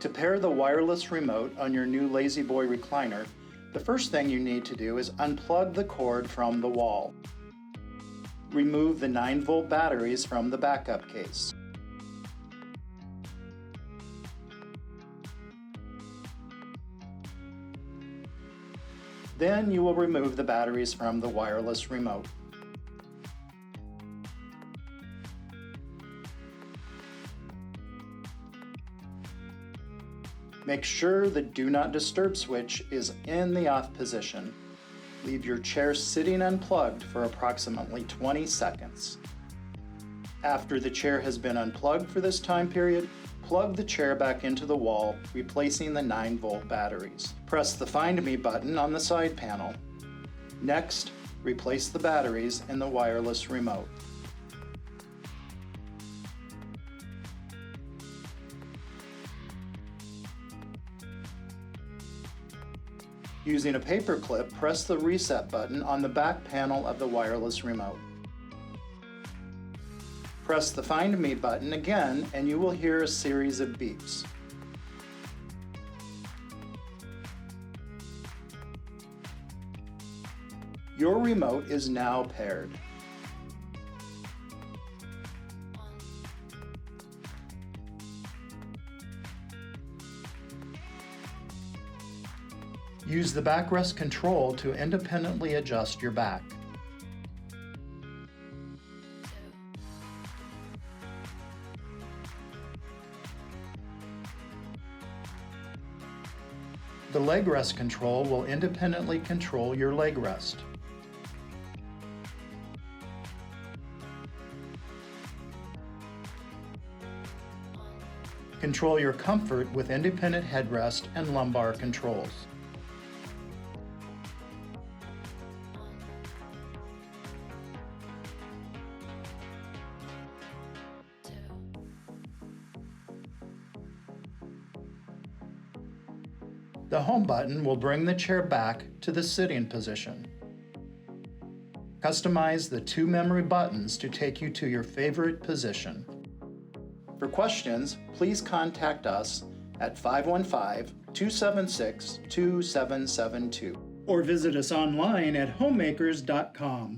To pair the wireless remote on your new La-Z-Boy recliner, the first thing you need to do is unplug the cord from the wall. Remove the 9-volt batteries from the backup case. Then you will remove the batteries from the wireless remote. Make sure the Do Not Disturb switch is in the off position. Leave your chair sitting unplugged for approximately 20 seconds. After the chair has been unplugged for this time period, plug the chair back into the wall, replacing the 9-volt batteries. Press the Find Me button on the side panel. Next, replace the batteries in the wireless remote. Using a paper clip, press the Reset button on the back panel of the wireless remote. Press the Find Me button again and you will hear a series of beeps. Your remote is now paired. Use the backrest control to independently adjust your back. The leg rest control will independently control your leg rest. Control your comfort with independent headrest and lumbar controls. The Home button will bring the chair back to the sitting position. Customize the 2 memory buttons to take you to your favorite position. For questions, please contact us at 515-276-2772 or visit us online at homemakers.com.